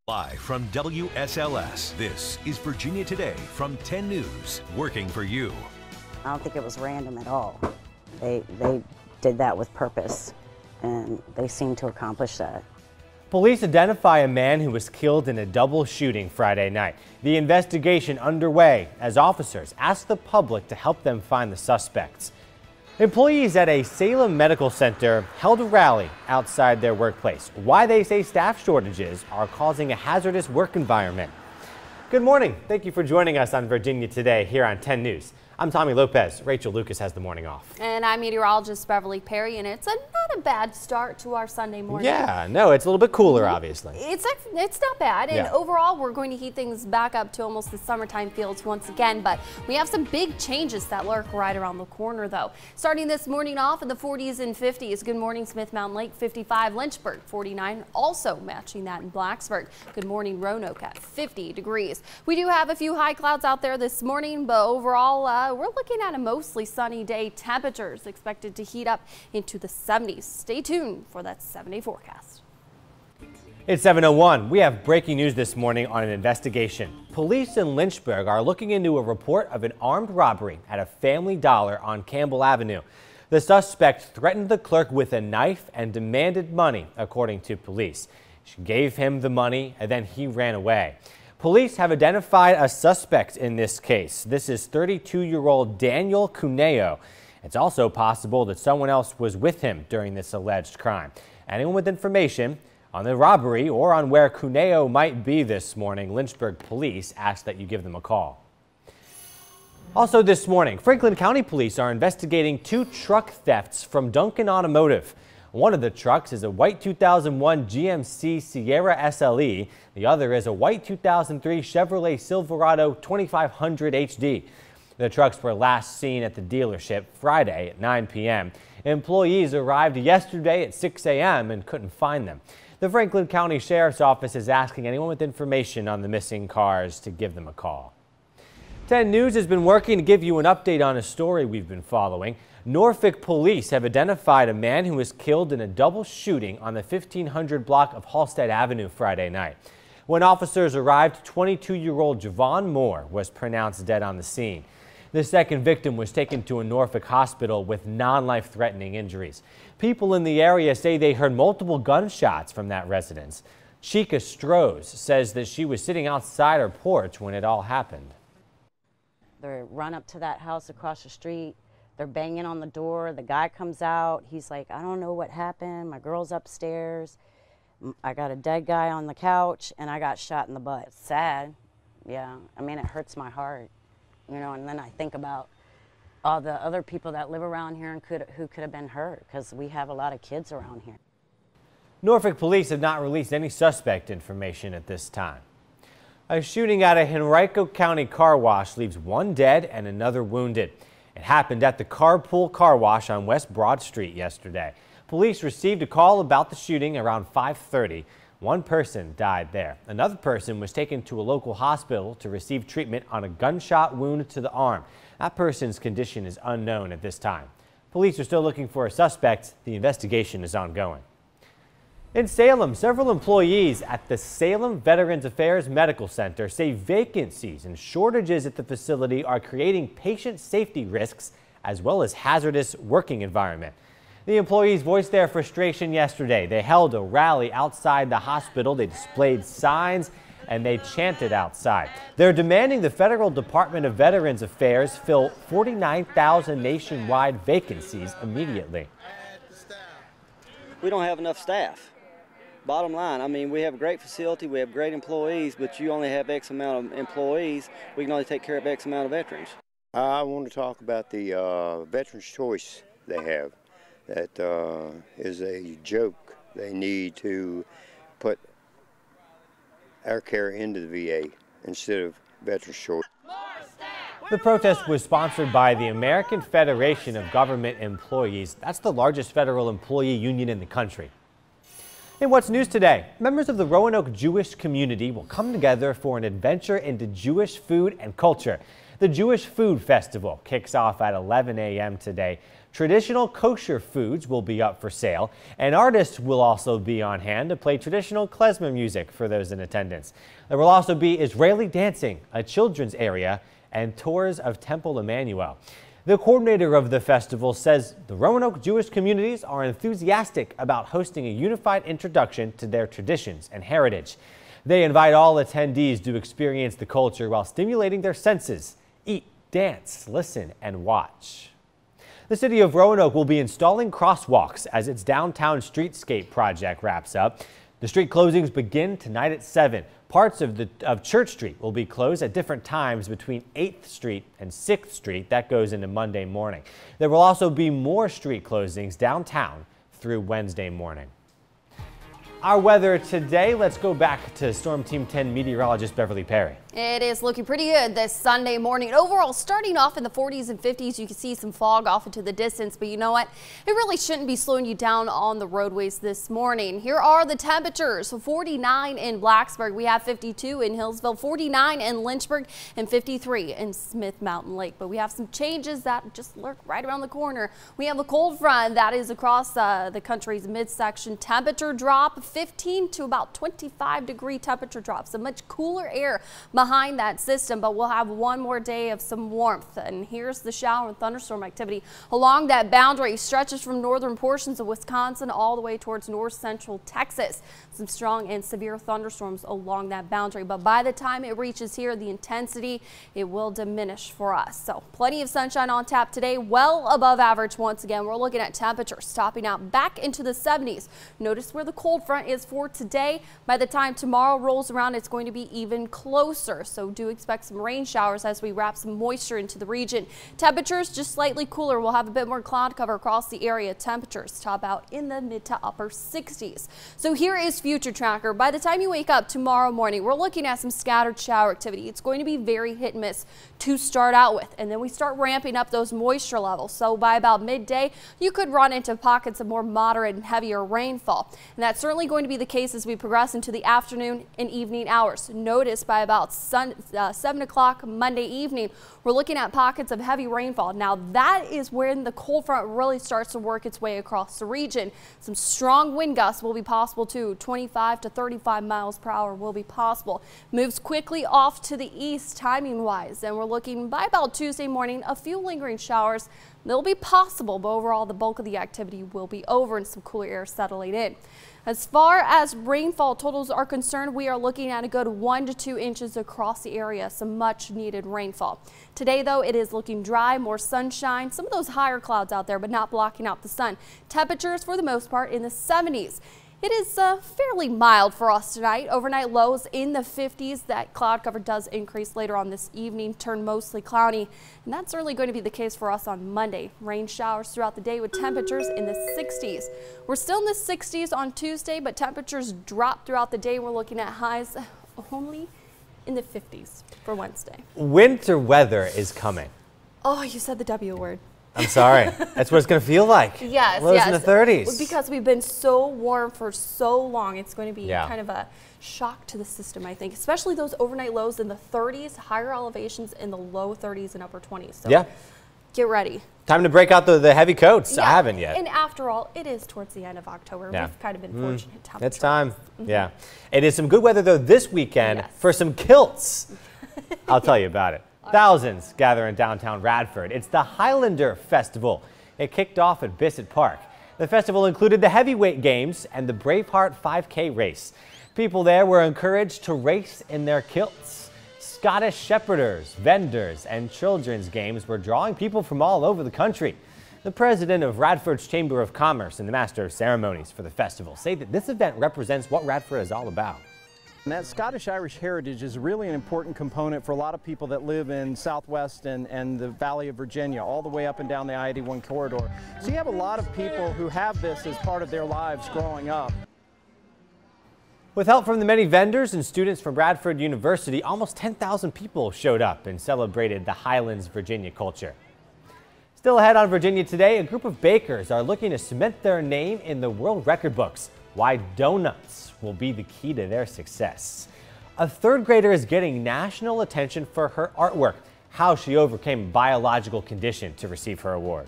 Live from WSLS, this is Virginia Today from 10 News, working for you. I don't think it was random at all. They did that with purpose, and they seemed to accomplish that. Police identify a man who was killed in a double shooting Friday night. The investigation underway as officers ask the public to help them find the suspects. Employees at a Salem Medical Center held a rally outside their workplace. Why they say staff shortages are causing a hazardous work environment. Good morning. Thank you for joining us on Virginia Today here on 10 News. I'm Tommy Lopez. Rachel Lucas has the morning off. And I'm meteorologist Beverly Perry, and it's not a bad start to our Sunday morning. Yeah, no, it's a little bit cooler, obviously. It's not bad, and overall we're going to heat things back up to almost the summertime feels once again, but we have some big changes that lurk right around the corner though. Starting this morning off in the 40s and 50s. Good morning, Smith Mountain Lake 55, Lynchburg 49, also matching that in Blacksburg. Good morning, Roanoke at 50 degrees. We do have a few high clouds out there this morning, but overall we're looking at a mostly sunny day. Temperatures expected to heat up into the 70s. Stay tuned for that 7-day forecast. It's 7:01. We have breaking news this morning on an investigation. Police in Lynchburg are looking into a report of an armed robbery at a Family Dollar on Campbell Avenue. The suspect threatened the clerk with a knife and demanded money, according to police. She gave him the money and then he ran away. Police have identified a suspect in this case. This is 32-year-old Daniel Cuneo. It's also possible that someone else was with him during this alleged crime. Anyone with information on the robbery or on where Cuneo might be this morning, Lynchburg police ask that you give them a call. Also this morning, Franklin County Police are investigating 2 truck thefts from Duncan Automotive. One of the trucks is a white 2001 GMC Sierra SLE. The other is a white 2003 Chevrolet Silverado 2500 HD. The trucks were last seen at the dealership Friday at 9 p.m. Employees arrived yesterday at 6 a.m. and couldn't find them. The Franklin County Sheriff's Office is asking anyone with information on the missing cars to give them a call. 10 News has been working to give you an update on a story we've been following. Norfolk police have identified a man who was killed in a double shooting on the 1500 block of Halstead Avenue Friday night. When officers arrived, 22-year-old Javon Moore was pronounced dead on the scene. The second victim was taken to a Norfolk hospital with non-life-threatening injuries. People in the area say they heard multiple gunshots from that residence. Chica Strohs says that she was sitting outside her porch when it all happened. They run up to that house across the street. They're banging on the door. The guy comes out. He's like, I don't know what happened. My girl's upstairs. I got a dead guy on the couch, and I got shot in the butt. It's sad. Yeah, I mean, it hurts my heart. You know, and then I think about all the other people that live around here and who could have been hurt, because we have a lot of kids around here. Norfolk police have not released any suspect information at this time. A shooting at a Henrico County car wash leaves 1 dead and another wounded. It happened at the Carpool Car Wash on West Broad Street yesterday. Police received a call about the shooting around 5:30. 1 person died there. Another person was taken to a local hospital to receive treatment on a gunshot wound to the arm. That person's condition is unknown at this time. Police are still looking for a suspect. The investigation is ongoing. In Salem, several employees at the Salem Veterans Affairs Medical Center say vacancies and shortages at the facility are creating patient safety risks as well as hazardous working environment. The employees voiced their frustration yesterday. They held a rally outside the hospital. They displayed signs and they chanted outside. They're demanding the Federal Department of Veterans Affairs fill 49,000 nationwide vacancies immediately. We don't have enough staff. Bottom line, I mean, we have a great facility, we have great employees, but you only have X amount of employees. We can only take care of X amount of veterans. I want to talk about the Veterans Choice they have. That is a joke. They need to put our care into the VA instead of Veterans Choice. The protest was sponsored by the American Federation of Government Employees. That's the largest federal employee union in the country. In What's News today, members of the Roanoke Jewish community will come together for an adventure into Jewish food and culture. The Jewish Food Festival kicks off at 11 a.m. today. Traditional kosher foods will be up for sale, and artists will also be on hand to play traditional klezmer music for those in attendance. There will also be Israeli dancing, a children's area, and tours of Temple Emmanuel. The coordinator of the festival says the Roanoke Jewish communities are enthusiastic about hosting a unified introduction to their traditions and heritage. They invite all attendees to experience the culture while stimulating their senses, eat, dance, listen, and watch. The city of Roanoke will be installing crosswalks as its downtown streetscape project wraps up. The street closings begin tonight at 7. Parts of Church Street will be closed at different times between 8th Street and 6th Street. That goes into Monday morning. There will also be more street closings downtown through Wednesday morning. Our weather today, let's go back to Storm Team 10 meteorologist Beverly Perry. It is looking pretty good this Sunday morning. Overall, starting off in the 40s and 50s, you can see some fog off into the distance, but you know what? It really shouldn't be slowing you down on the roadways this morning. Here are the temperatures. 49 in Blacksburg. We have 52 in Hillsville, 49 in Lynchburg, and 53 in Smith Mountain Lake. But we have some changes that just lurk right around the corner. We have a cold front that is across the country's midsection. Temperature drop 15 to about 25-degree temperature drops. A much cooler air behind that system, but we'll have one more day of some warmth. And here's the shower and thunderstorm activity along that boundary. Stretches from northern portions of Wisconsin all the way towards north central Texas. Some strong and severe thunderstorms along that boundary, but by the time it reaches here, the intensity, it will diminish for us. So plenty of sunshine on tap today, well above average once again. We're looking at temperatures topping out back into the 70s. Notice where the cold front is for today. By the time tomorrow rolls around, it's going to be even closer. So do expect some rain showers as we wrap some moisture into the region. Temperatures just slightly cooler. We'll have a bit more cloud cover across the area. Temperatures top out in the mid to upper 60s. So here is Future Tracker. By the time you wake up tomorrow morning, we're looking at some scattered shower activity. It's going to be very hit and miss to start out with, and then we start ramping up those moisture levels. So by about midday, you could run into pockets of more moderate and heavier rainfall. And that's certainly going to be the case as we progress into the afternoon and evening hours. Notice by about 7 o'clock Monday evening, we're looking at pockets of heavy rainfall. Now that is when the cold front really starts to work its way across the region. Some strong wind gusts will be possible too. 25 to 35 miles per hour will be possible. Moves quickly off to the east timing wise, and we're looking by about Tuesday morning, a few lingering showers. They'll be possible, but overall the bulk of the activity will be over and some cooler air settling in. As far as rainfall totals are concerned, we are looking at a good 1 to 2 inches across the area, some much needed rainfall. Today, though, it is looking dry, more sunshine, some of those higher clouds out there, but not blocking out the sun. Temperatures for the most part in the 70s. It is fairly mild for us tonight. Overnight lows in the 50s. That cloud cover does increase later on this evening, turn mostly cloudy, and that's certainly going to be the case for us on Monday. Rain showers throughout the day with temperatures in the 60s. We're still in the 60s on Tuesday, but temperatures drop throughout the day. We're looking at highs only in the 50s for Wednesday. Winter weather is coming. Oh, you said the W word. I'm sorry. That's what it's going to feel like. Yes, lows yes. in the 30s. Because we've been so warm for so long, it's going to be Yeah. kind of a shock to the system, I think. Especially those overnight lows in the 30s, higher elevations in the low 30s and upper 20s. So Yeah. get ready. Time to break out the heavy coats. Yeah. I haven't yet. And after all, it is towards the end of October. Yeah. We've kind of been fortunate. It's time. Yeah. It is some good weather, though, this weekend Yes. for some kilts. I'll tell you about it. Thousands gather in downtown Radford. It's the Highlander Festival. It kicked off at Bissett Park. The festival included the heavyweight games and the Braveheart 5K race. People there were encouraged to race in their kilts. Scottish shepherders, vendors, and children's games were drawing people from all over the country. The president of Radford's Chamber of Commerce and the master of ceremonies for the festival say that this event represents what Radford is all about. And that Scottish-Irish heritage is really an important component for a lot of people that live in Southwest and the Valley of Virginia, all the way up and down the I-81 corridor. So you have a lot of people who have this as part of their lives growing up. With help from the many vendors and students from Radford University, almost 10,000 people showed up and celebrated the Highlands Virginia culture. Still ahead on Virginia Today, a group of bakers are looking to cement their name in the world record books. Why donuts will be the key to their success. A third grader is getting national attention for her artwork, how she overcame a biological condition to receive her award.